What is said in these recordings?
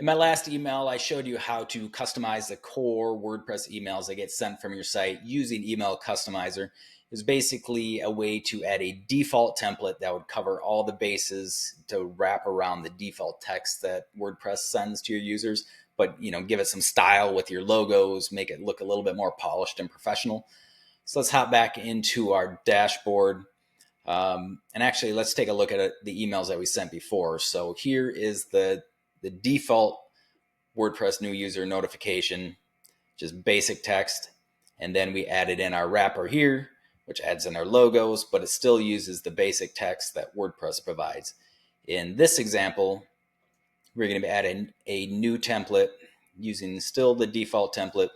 In my last email, I showed you how to customize the core WordPress emails that get sent from your site using Email Customizer. It's basically a way to add a default template that would cover all the bases to wrap around the default text that WordPress sends to your users, but give it some style with your logos, make it look a little bit more polished and professional. So let's hop back into our dashboard. And actually, let's take a look at the emails that we sent before. So here is the default WordPress new user notification, just basic text. And then we added in our wrapper here, which adds in our logos, but it still uses the basic text that WordPress provides. In this example, we're going to be adding a new template using still the default template,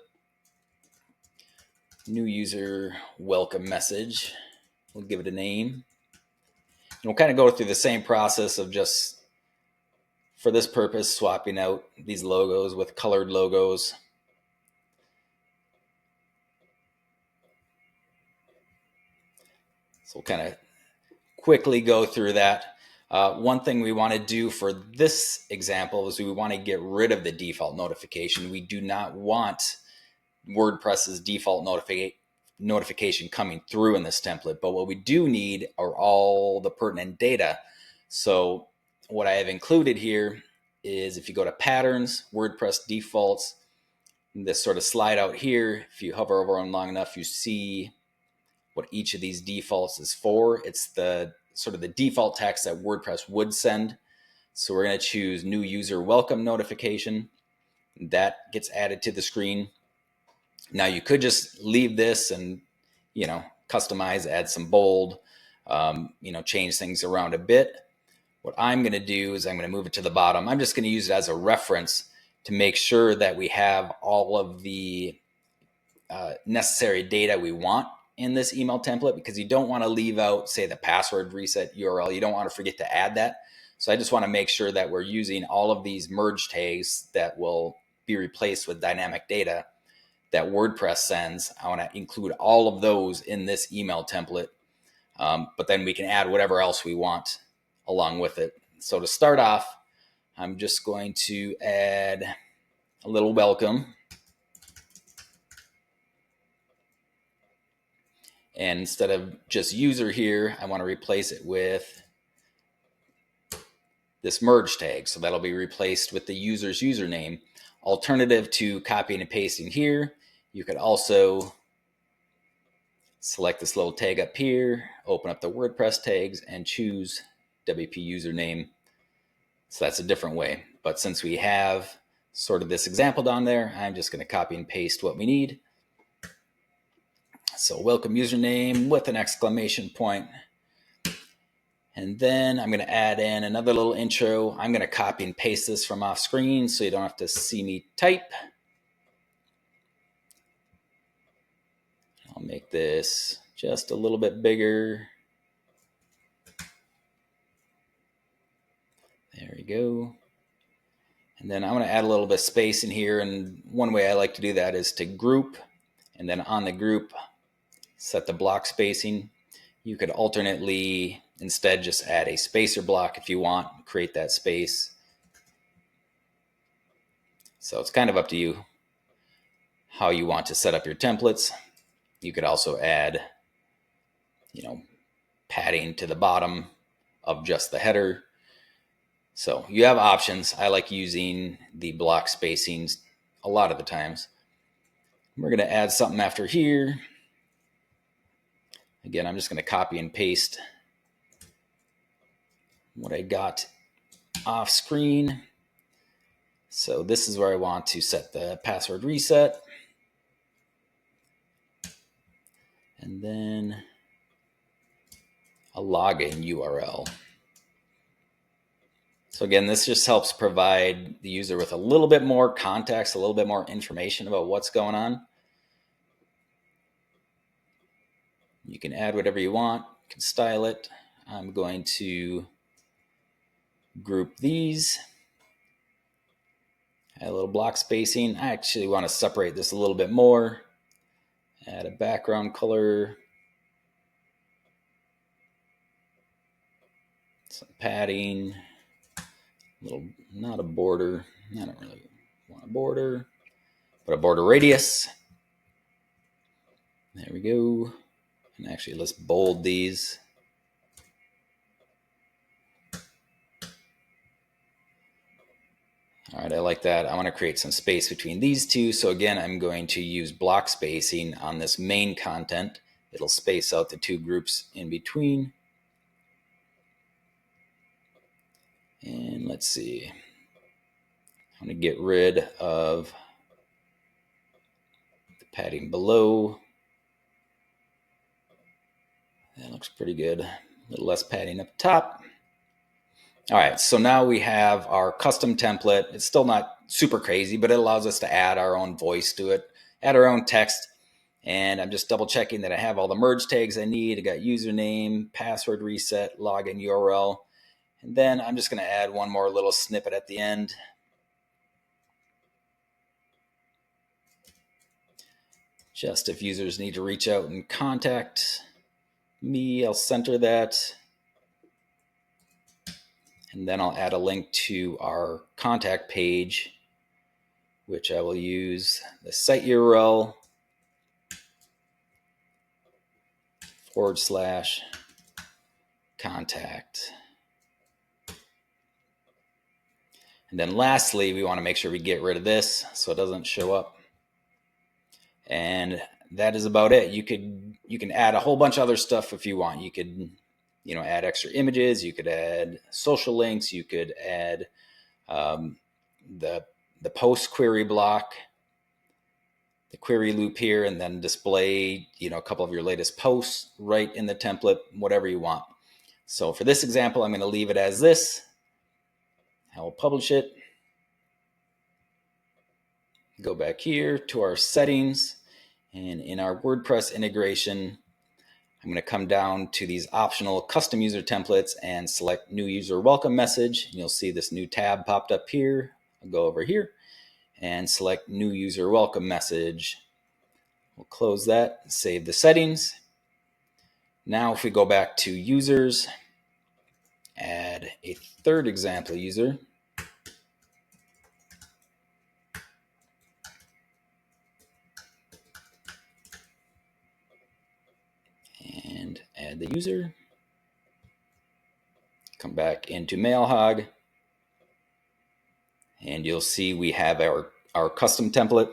new user welcome message. We'll give it a name. And we'll kind of go through the same process of just, for this purpose, swapping out these logos with colored logos. So we'll kind of quickly go through that. One thing we want to do for this example is we want to get rid of the default notification. We do not want WordPress's default notification coming through in this template, but what we do need are all the pertinent data. So what I have included here is, if you go to patterns, WordPress defaults, this sort of slide out here, if you hover over them long enough, you see what each of these defaults is for. It's the sort of the default text that WordPress would send. So we're going to choose new user welcome notification. That gets added to the screen. Now you could just leave this and, customize, add some bold, change things around a bit. What I'm going to do is I'm going to move it to the bottom. I'm just going to use it as a reference to make sure that we have all of the necessary data we want in this email template, because you don't want to leave out, say, the password reset URL. You don't want to forget to add that. So I just want to make sure that we're using all of these merge tags that will be replaced with dynamic data that WordPress sends. I want to include all of those in this email template, but then we can add whatever else we want along with it. So to start off, I'm just going to add a little welcome. And instead of just user here, I want to replace it with this merge tag. So that'll be replaced with the user's username. Alternative to copying and pasting here, you could also select this little tag up here, open up the WordPress tags, and choose WP username. So that's a different way. But since we have sort of this example down there, I'm just going to copy and paste what we need. So welcome username with an exclamation point. And then I'm going to add in another little intro. I'm going to copy and paste this from off screen so you don't have to see me type. I'll make this just a little bit bigger. There we go. And then I'm going to add a little bit of space in here. And one way I like to do that is to group. And then on the group, set the block spacing. You could alternately instead just add a spacer block if you want, create that space. So it's kind of up to you how you want to set up your templates. You could also add, padding to the bottom of just the header. So you have options. I like using the block spacings a lot of the times. We're going to add something after here. Again, I'm just going to copy and paste what I got off screen. So this is where I want to set the password reset. And then a login URL. So again, this just helps provide the user with a little bit more context, a little bit more information about what's going on. You can add whatever you want, you can style it. I'm going to group these, add a little block spacing. I actually want to separate this a little bit more. Add a background color, some padding, little, not a border, I don't really want a border, but a border radius. There we go. And actually, let's bold these. All right, I like that. I want to create some space between these two. So again, I'm going to use block spacing on this main content. It'll space out the two groups in between. And let's see. I'm going to get rid of the padding below. That looks pretty good. A little less padding up top. All right, so now we have our custom template. It's still not super crazy, but it allows us to add our own voice to it, add our own text. And I'm just double checking that I have all the merge tags I need. I got username, password reset, login URL. And then I'm just going to add one more little snippet at the end. Just if users need to reach out and contact me, I'll center that. And then I'll add a link to our contact page, which I will use the site URL /contact. And then lastly, we want to make sure we get rid of this so it doesn't show up. And that is about it. You can add a whole bunch of other stuff if you want. You could, add extra images. You could add social links. You could add the post query block, the query loop here, and then display a couple of your latest posts right in the template, whatever you want. So for this example, I'm going to leave it as this. I'll publish it. Go back here to our settings, and in our WordPress integration, I'm going to come down to these optional custom user templates and select new user welcome message. And you'll see this new tab popped up here. I'll go over here and select new user welcome message. We'll close that and save the settings. Now if we go back to users, add a third example user. And add the user. Come back into MailHog. And you'll see we have our custom template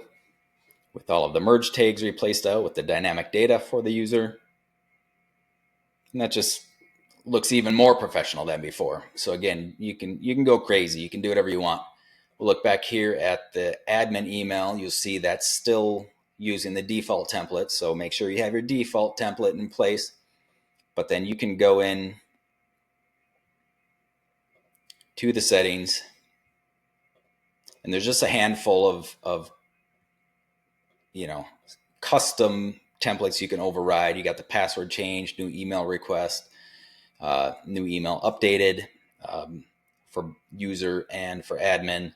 with all of the merge tags replaced out with the dynamic data for the user. And that just looks even more professional than before. So again, you can go crazy. You can do whatever you want. We'll look back here at the admin email. You'll see that's still using the default template. So make sure you have your default template in place. But then you can go in to the settings, and there's just a handful of custom templates you can override. You got the password change, new email request, new email updated for user and for admin.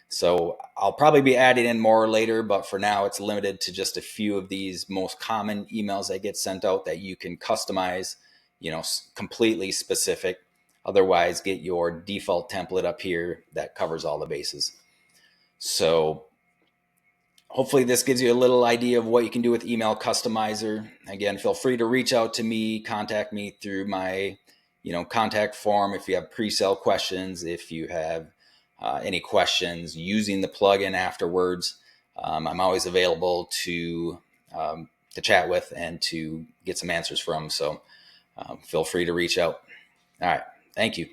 So I'll probably be adding in more later, but for now it's limited to just a few of these most common emails that get sent out that you can customize, completely specific. Otherwise, get your default template up here that covers all the bases. So hopefully this gives you a little idea of what you can do with Email Customizer. Again, feel free to reach out to me, contact me through my contact form if you have pre-sale questions, if you have any questions using the plugin afterwards. I'm always available to chat with and to get some answers from. So feel free to reach out. All right. Thank you.